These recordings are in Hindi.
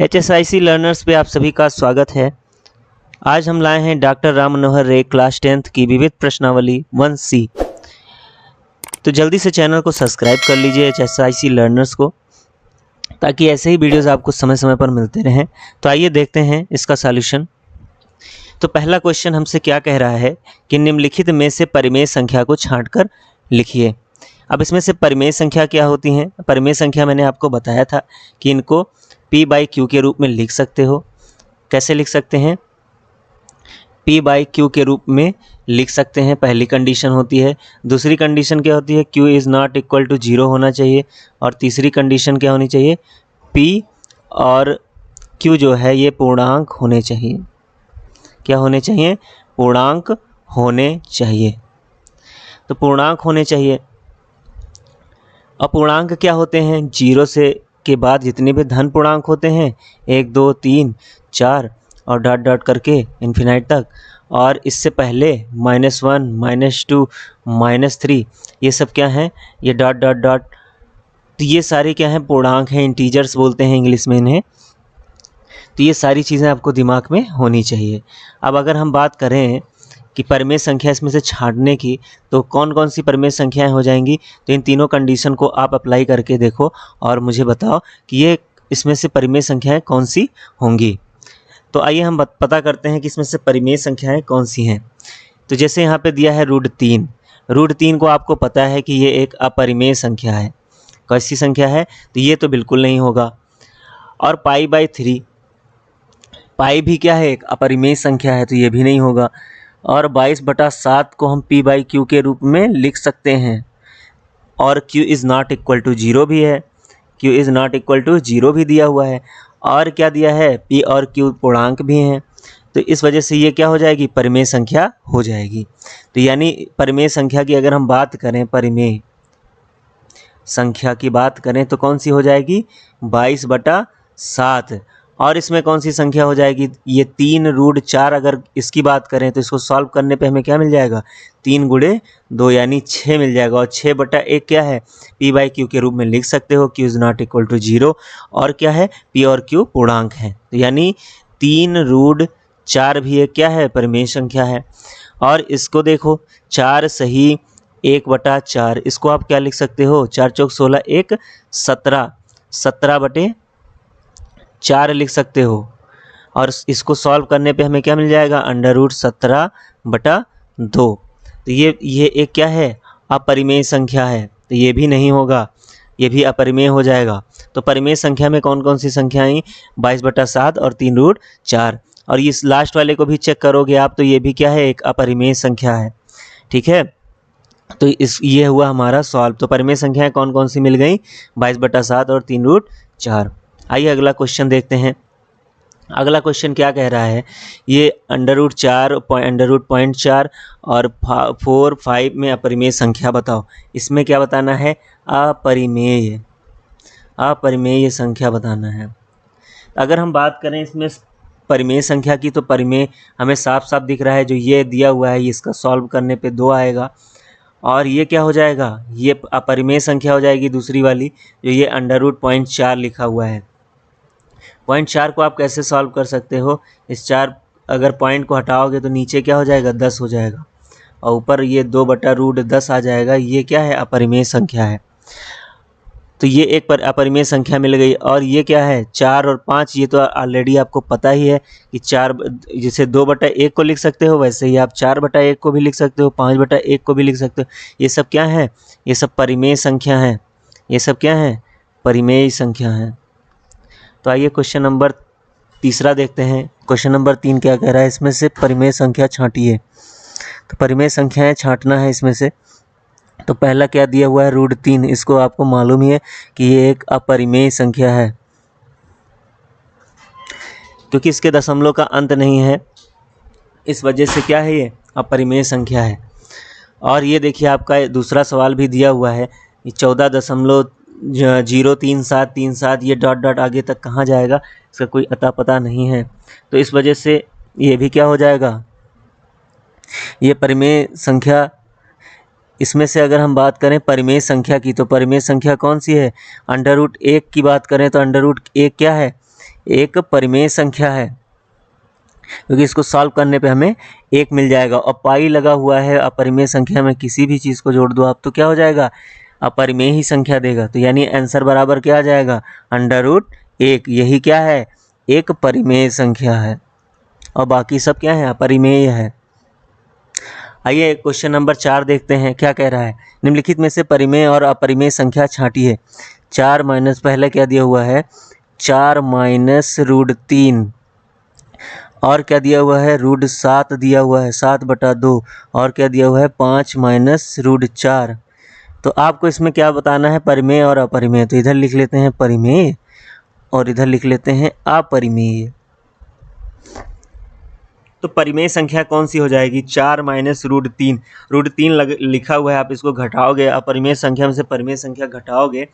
HSIC लर्नर्स पे आप सभी का स्वागत है। आज हम लाए हैं डॉक्टर राम मनोहर रे क्लास 10th की विविध प्रश्नावली 1C। तो जल्दी से चैनल को सब्सक्राइब कर लीजिए HSIC लर्नर्स को, ताकि ऐसे ही वीडियोस आपको समय समय पर मिलते रहें। तो आइए देखते हैं इसका सॉल्यूशन। तो पहला क्वेश्चन हमसे क्या कह रहा है कि निम्नलिखित में से परिमेय संख्या को छांटकर लिखिए। अब इसमें से परिमेय संख्या क्या होती हैं? परिमेय संख्या मैंने आपको बताया था कि इनको P/Q के रूप में लिख सकते हो। कैसे लिख सकते हैं? P/Q के रूप में लिख सकते हैं, पहली कंडीशन होती है। दूसरी कंडीशन क्या होती है? Q is not equal to 0 होना चाहिए। और तीसरी कंडीशन क्या होनी चाहिए? P और Q जो है ये पूर्णांक होने चाहिए। क्या होने चाहिए? पूर्णांक होने चाहिए। तो पूर्णांक होने चाहिए। अपूर्णांक क्या होते हैं? 0 से के बाद जितने भी धन पूर्णांक होते हैं 1 2 3 4 और डॉट डॉट करके इन्फिनाइट तक, और इससे पहले -1 -2 -3 ये सब क्या हैं? ये डॉट डॉट डॉट। तो ये सारे क्या हैं? पूर्णांक हैं, इंटीजर्स बोलते हैं इंग्लिश में इन्हें। तो ये सारी चीज़ें आपको दिमाग में होनी चाहिए। अब अगर हम बात करें कि परिमेय संख्या इसमें से छांटने की, तो कौन कौन सी परिमेय संख्याएं हो जाएंगी? तो इन तीनों कंडीशन को आप अप्लाई करके देखो और मुझे बताओ कि ये इसमें से परिमेय संख्याएं कौन सी होंगी। तो आइए हम पता करते हैं कि इसमें से परिमेय संख्याएं कौन सी हैं। तो जैसे यहाँ पे दिया है √3। √3 को आपको पता है कि ये एक अपरिमेय संख्या है। कैसी संख्या है? तो ये तो बिल्कुल नहीं होगा। और π/3, पाई भी क्या है? एक अपरिमेय संख्या है, तो ये भी नहीं होगा। और 22/7 को हम P/Q के रूप में लिख सकते हैं। और Q is not equal to 0 भी है। Q is not equal to 0 भी दिया हुआ है। और क्या दिया है? P और Q पूर्णांक भी हैं। तो इस वजह से ये क्या हो जाएगी? परिमेय संख्या हो जाएगी। तो यानी परिमेय संख्या की अगर हम बात करें, परिमेय संख्या की बात करें तो कौन सी हो जाएगी? 22/7। और इसमें कौन सी संख्या हो जाएगी? ये 3√4। अगर इसकी बात करें तो इसको सॉल्व करने पे हमें क्या मिल जाएगा? 3 × 2 यानी 6 मिल जाएगा। और 6/1 क्या है? P/Q के रूप में लिख सकते हो। Q is not equal to 0। और क्या है? P और Q पूर्णांक है। तो यानी 3√4 भी एक क्या है? परिमेय संख्या है। और इसको देखो, 4 सही 1/4। इसको आप क्या लिख सकते हो? 4 चौक 16 1 17, 17/4 लिख सकते हो। और इसको सॉल्व करने पे हमें क्या मिल जाएगा? √17/2। तो ये एक क्या है? अपरिमेय संख्या है। तो ये भी नहीं होगा, ये भी अपरिमेय हो जाएगा। तो परिमेय संख्या में कौन कौन सी संख्या आई? 22/7 और 3√4। और इस लास्ट वाले को भी चेक करोगे आप तो ये भी क्या है? एक अपरिमेय संख्या है। ठीक है, तो ये हुआ हमारा सॉल्व। तो परिमेय संख्याएं कौन कौन सी मिल गई? 22/7 और 3√4। आइए अगला क्वेश्चन देखते हैं। अगला क्वेश्चन क्या कह रहा है? ये √4 √0.4 और 4 5 में अपरिमेय संख्या बताओ। इसमें क्या बताना है? अपरिमेय संख्या बताना है। अगर हम बात करें इसमें परिमेय संख्या की, तो परिमेय हमें साफ साफ दिख रहा है। जो ये दिया हुआ है इसका सॉल्व करने पे 2 आएगा। और ये क्या हो जाएगा? ये अपरिमेय संख्या हो जाएगी दूसरी वाली, जो ये √0.4 लिखा हुआ है। 0.4 को आप कैसे सॉल्व कर सकते हो? इस 4 अगर पॉइंट को हटाओगे तो नीचे क्या हो जाएगा? 10 हो जाएगा। और ऊपर ये 2/√10 आ जाएगा। ये क्या है? अपरिमेय संख्या है। तो ये एक पर अपरिमेय संख्या मिल गई। और ये क्या है? 4 और 5। ये तो ऑलरेडी आपको पता ही है कि 4, जैसे 2/1 को लिख सकते हो, वैसे ही आप 4/1 को भी लिख सकते हो, 5/1 को भी लिख सकते हो। ये सब क्या है? ये सब परिमेय संख्या हैं। ये सब क्या है? परिमेय संख्या हैं। तो आइए क्वेश्चन नंबर तीसरा देखते हैं। क्वेश्चन नंबर 3 क्या कह रहा है? इसमें से परिमेय संख्या छांटिए। तो परिमेय संख्याएं छांटना है इसमें से। तो पहला क्या दिया हुआ है? √3। इसको आपको मालूम ही है कि ये एक अपरिमेय संख्या है, क्योंकि इसके दशमलव का अंत नहीं है। इस वजह से क्या है? ये अपरिमेय संख्या है। और ये देखिए आपका दूसरा सवाल भी दिया हुआ है, 14.03737। ये डॉट डॉट आगे तक कहाँ जाएगा? इसका कोई अता पता नहीं है। तो इस वजह से ये भी क्या हो जाएगा? ये परिमेय संख्या। इसमें से अगर हम बात करें परिमेय संख्या की, तो परिमेय संख्या कौन सी है? √1 की बात करें तो √1 क्या है? एक परिमेय संख्या है, क्योंकि इसको सॉल्व करने पे हमें 1 मिल जाएगा। और पाई लगा हुआ है अपरिमेय संख्या में, किसी भी चीज़ को जोड़ दो आप तो क्या हो जाएगा, अपरिमेय ही संख्या देगा। तो यानी आंसर बराबर क्या आ जाएगा, √1। यही क्या है, एक परिमेय संख्या है और बाकी सब क्या है, अपरिमेय है। आइए क्वेश्चन नंबर 4 देखते हैं क्या कह रहा है। निम्नलिखित में से परिमेय और अपरिमेय संख्या छांटिए। 4 माइनस, पहले क्या दिया हुआ है, 4 माइनस √3, और क्या दिया हुआ है, √7 दिया हुआ है, 7/2, और क्या दिया हुआ है, 5 माइनस √4। तो आपको इसमें क्या बताना है, परिमेय और अपरिमेय। तो इधर लिख लेते हैं परिमेय और इधर लिख लेते हैं अपरिमेय। तो परिमेय संख्या कौन सी हो जाएगी, 4 माइनस √3। √3 लिखा हुआ है, आप इसको घटाओगे, अपरिमेय संख्या में से परिमेय संख्या घटाओगे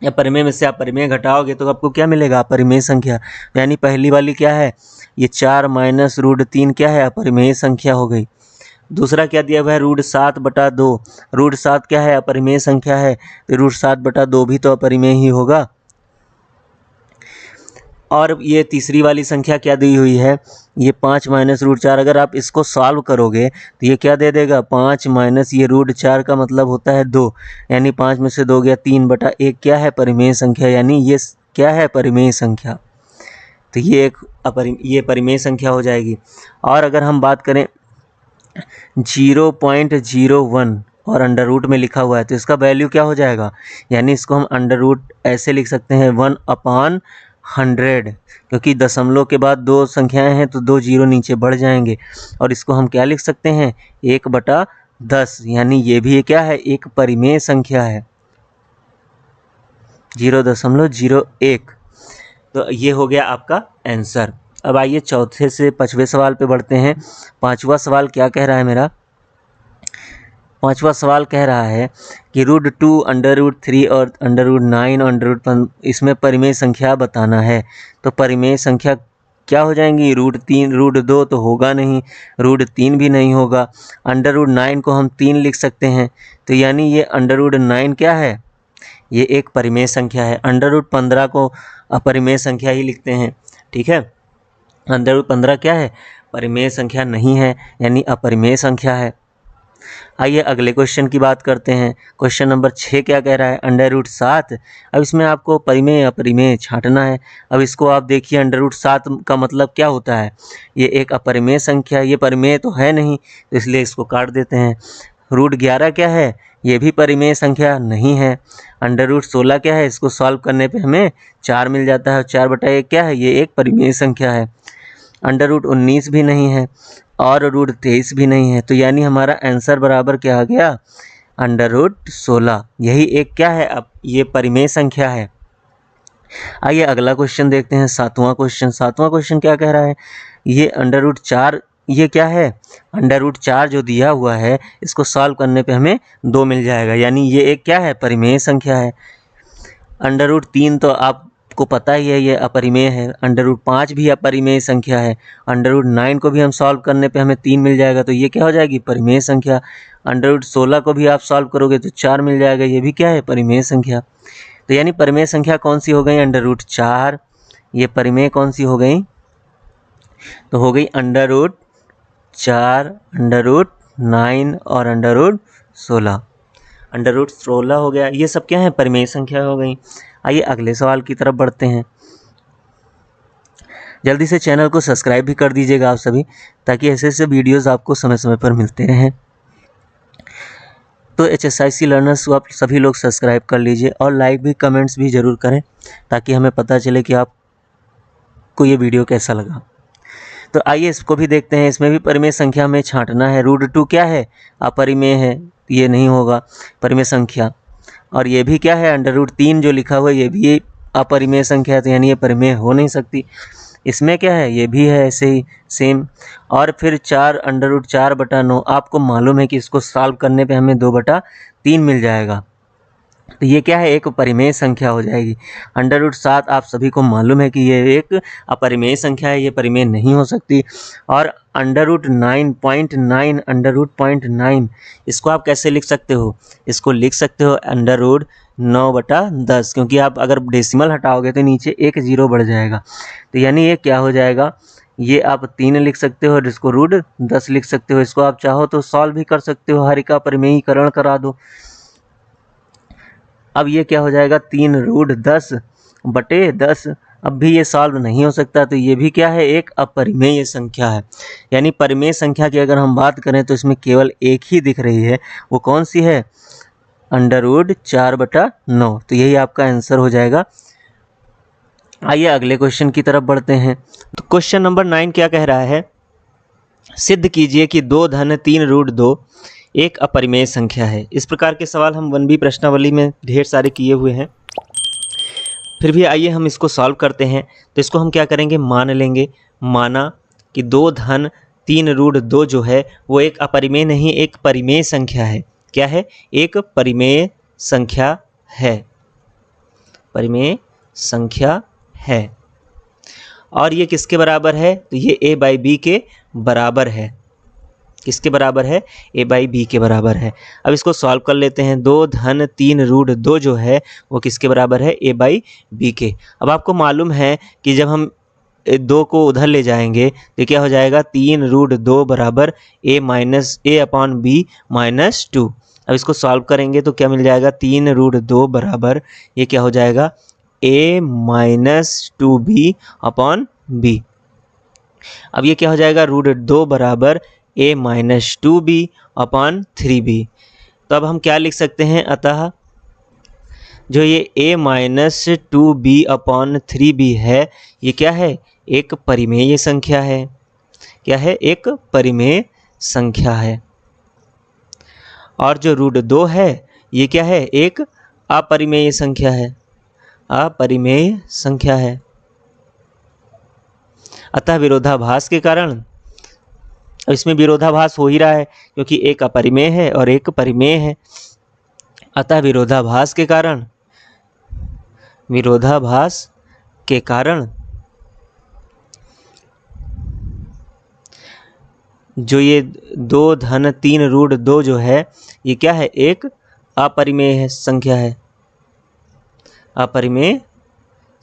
या परिमेय में से आप परिमेय घटाओगे तो आपको क्या मिलेगा, अपरिमेय संख्या। यानी पहली वाली क्या है, ये 4 माइनस √3 क्या है, अपरिमेय संख्या हो गई। दूसरा क्या दिया हुआ है, √7/2। √7 क्या है, अपरिमेय संख्या है, तो √7/2 भी तो अपरिमेय ही होगा। और ये तीसरी वाली संख्या क्या दी हुई है, ये 5 माइनस √4। अगर आप इसको सॉल्व करोगे तो ये क्या दे देगा, 5 माइनस ये √4 का मतलब होता है 2, यानी 5 में से 2 गया, 3/1 क्या है, परिमेय संख्या। यानी ये क्या है, परिमेय संख्या। तो ये ये परिमेय संख्या हो जाएगी। और अगर हम बात करें 0.01 और अंडर रूट में लिखा हुआ है तो इसका वैल्यू क्या हो जाएगा, यानी इसको हम अंडर रूट ऐसे लिख सकते हैं 1/100, क्योंकि दशमलव के बाद 2 संख्याएं हैं तो 2 जीरो नीचे बढ़ जाएंगे। और इसको हम क्या लिख सकते हैं, 1/10, यानी ये भी क्या है, एक परिमेय संख्या है, 0.01। तो ये हो गया आपका आंसर। अब आइए चौथे से 5वें सवाल पे बढ़ते हैं। 5वां सवाल क्या कह रहा है मेरा, 5वां सवाल कह रहा है कि √2, √3 और √9 और √1, इसमें परिमेय संख्या बताना है। तो परिमेय संख्या क्या हो जाएंगी, √3, √2 तो होगा नहीं, √3 भी नहीं होगा, √9 को हम 3 लिख सकते हैं। तो यानी ये √9 क्या है, ये एक परिमेय संख्या है। √15 को अपरिमेय संख्या ही लिखते हैं, ठीक है। √15 क्या है, परिमेय संख्या नहीं है, यानी अपरिमेय संख्या है। आइए अगले क्वेश्चन की बात करते हैं। क्वेश्चन नंबर 6 क्या कह रहा है, √7। अब इसमें आपको परिमेय अपरिमेय छांटना है। अब इसको आप देखिए, √7 का मतलब क्या होता है, ये एक अपरिमेय संख्या, ये परिमेय तो है नहीं, तो इसलिए इसको काट देते हैं। √11 क्या है, ये भी परिमेय संख्या नहीं है। √16 क्या है, इसको सॉल्व करने पे हमें 4 मिल जाता है, 4/1 क्या है, ये एक परिमेय संख्या है। √19 भी नहीं है और √23 भी नहीं है। तो यानी हमारा आंसर बराबर क्या आ गया, √16। यही एक क्या है, अब ये परिमेय संख्या है। आइए अगला क्वेश्चन देखते हैं, 7वां क्वेश्चन। 7वां क्वेश्चन क्या कह रहा है, ये √4, ये क्या है, √4 जो दिया हुआ है इसको सॉल्व करने पे हमें 2 मिल जाएगा, यानी ये एक क्या है, परिमेय संख्या है। √3 तो आपको पता ही है, ये अपरिमेय है। √5 भी अपरिमेय संख्या है। √9 को भी हम सॉल्व करने पे हमें 3 मिल जाएगा, तो ये क्या हो जाएगी, परिमेय संख्या। √16 को भी आप सॉल्व करोगे तो 4 मिल जाएगा, ये भी क्या है, परिमेय संख्या। तो यानी परिमेय संख्या कौन सी हो गई, √4। ये परिमेय कौन सी हो गई, तो हो गई √4, √9 और √16। √16 हो गया, ये सब क्या है, परिमेय संख्या हो गई। आइए अगले सवाल की तरफ बढ़ते हैं। जल्दी से चैनल को सब्सक्राइब भी कर दीजिएगा आप सभी, ताकि ऐसे ऐसे वीडियोस आपको समय समय पर मिलते रहें। तो HSIC लर्नर्स को आप सभी लोग सब्सक्राइब कर लीजिए और लाइक भी, कमेंट्स भी ज़रूर करें, ताकि हमें पता चले कि आपको ये वीडियो कैसा लगा। तो आइए इसको भी देखते हैं। इसमें भी परिमेय संख्या में छांटना है। √2 क्या है, अपरिमेय है, ये नहीं होगा परिमेय संख्या। और ये भी क्या है, √3 जो लिखा हुआ है ये भी अपरिमेय संख्या है, तो यानी ये परिमेय हो नहीं सकती। इसमें क्या है, ये भी है ऐसे ही सेम। और फिर 4, √4/9, आपको मालूम है कि इसको सॉल्व करने पे हमें 2/3 मिल जाएगा, तो ये क्या है, एक परिमेय संख्या हो जाएगी। √7 आप सभी को मालूम है कि ये एक अपरिमेय संख्या है, ये परिमेय नहीं हो सकती। और √9.9, √9 इसको आप कैसे लिख सकते हो, इसको लिख सकते हो 9/10, क्योंकि आप अगर डेसिमल हटाओगे तो नीचे एक जीरो बढ़ जाएगा। तो यानी ये क्या हो जाएगा, ये आप 3 लिख सकते हो और इसको √10 लिख सकते हो। इसको आप चाहो तो सॉल्व भी कर सकते हो, हर का परिमेयीकरण करा दो। अब ये क्या हो जाएगा, 3√10/10। अब भी ये सॉल्व नहीं हो सकता, तो ये भी क्या है, एक अपरिमेय संख्या है। यानी परिमेय संख्या की अगर हम बात करें तो इसमें केवल एक ही दिख रही है, वो कौन सी है, √4/9। तो यही आपका आंसर हो जाएगा। आइए अगले क्वेश्चन की तरफ बढ़ते हैं। तो क्वेश्चन नंबर 9 क्या कह रहा है, सिद्ध कीजिए कि 2 धन 3√2 एक अपरिमेय संख्या है। इस प्रकार के सवाल हम 1B प्रश्नावली में ढेर सारे किए हुए हैं, फिर भी आइए हम इसको सॉल्व करते हैं। तो इसको हम क्या करेंगे, मान लेंगे, माना कि 2 धन 3√2 जो है वो एक अपरिमेय नहीं, एक परिमेय संख्या है। क्या है, एक परिमेय संख्या है, परिमेय संख्या है। और ये किसके बराबर है, तो ये a/b के बराबर है। किसके बराबर है, a/b के बराबर है। अब इसको सॉल्व कर लेते हैं। 2 धन 3√2 जो है वो किसके बराबर है, a/b के। अब आपको मालूम है कि जब हम 2 को उधर ले जाएंगे तो क्या हो जाएगा, 3√2 बराबर a/b-2। अब इसको सॉल्व करेंगे तो क्या मिल जाएगा, 3√2 बराबर ये क्या हो जाएगा, a-2b/b। अब ये क्या हो जाएगा, √2 बराबर a-2b/3b। तो अब हम क्या लिख सकते हैं, अतः जो ये a-2b/3b है ये क्या है, एक परिमेय संख्या है। क्या है, एक परिमेय संख्या है। और जो √2 है ये क्या है, एक अपरिमेय संख्या है, अपरिमेय संख्या है। अतः विरोधाभास के कारण, इसमें विरोधाभास हो ही रहा है क्योंकि एक अपरिमेय है और एक परिमेय है। अतः विरोधाभास के कारण, विरोधाभास के कारण जो ये 2 धन 3√2 जो है ये क्या है, एक अपरिमेय संख्या है, अपरिमेय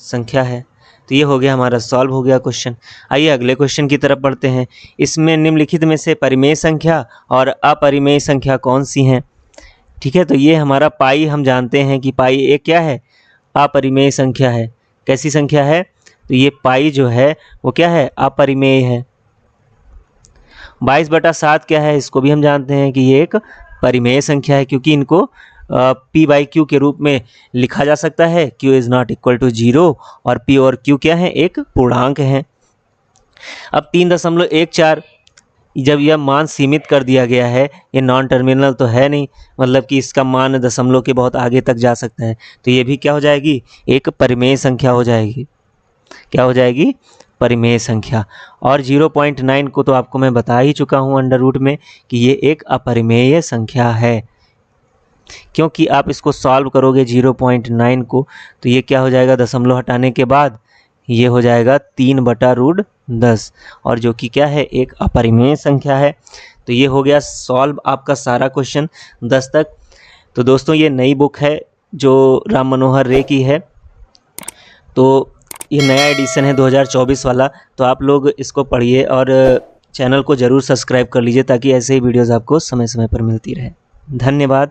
संख्या है। तो ये हो गया हमारा, सॉल्व हो गया क्वेश्चन। आइए अगले क्वेश्चन की तरफ बढ़ते हैं। इसमें निम्नलिखित में से परिमेय संख्या और अपरिमेय संख्या कौन सी हैं। ठीक है, तो ये हमारा पाई, हम जानते हैं कि पाई एक क्या है, अपरिमेय संख्या है। कैसी संख्या है, तो ये पाई जो है वो क्या है, अपरिमेय है। 22/7 क्या है, इसको भी हम जानते हैं कि ये एक परिमेय संख्या है, क्योंकि इनको p/q के रूप में लिखा जा सकता है। q is not equal to 0 और p और q क्या है, एक पूर्णांक है। अब 3.14 जब यह मान सीमित कर दिया गया है, ये नॉन टर्मिनल तो है नहीं, मतलब कि इसका मान दशमलव के बहुत आगे तक जा सकता है, तो ये भी क्या हो जाएगी, एक परिमेय संख्या हो जाएगी। क्या हो जाएगी, परिमेय संख्या। और 0.9 को तो आपको मैं बता ही चुका हूँ अंडर रूट में कि ये एक अपरिमेय संख्या है, क्योंकि आप इसको सॉल्व करोगे 0.9 को तो ये क्या हो जाएगा, दशमलव हटाने के बाद ये हो जाएगा 3/√10, और जो कि क्या है, एक अपरिमेय संख्या है। तो ये हो गया सॉल्व आपका सारा क्वेश्चन 10 तक। तो दोस्तों ये नई बुक है जो राम मनोहर रे की है, तो ये नया एडिशन है 2024 वाला। तो आप लोग इसको पढ़िए और चैनल को ज़रूर सब्सक्राइब कर लीजिए ताकि ऐसे ही वीडियोज़ आपको समय समय पर मिलती रहे। धन्यवाद।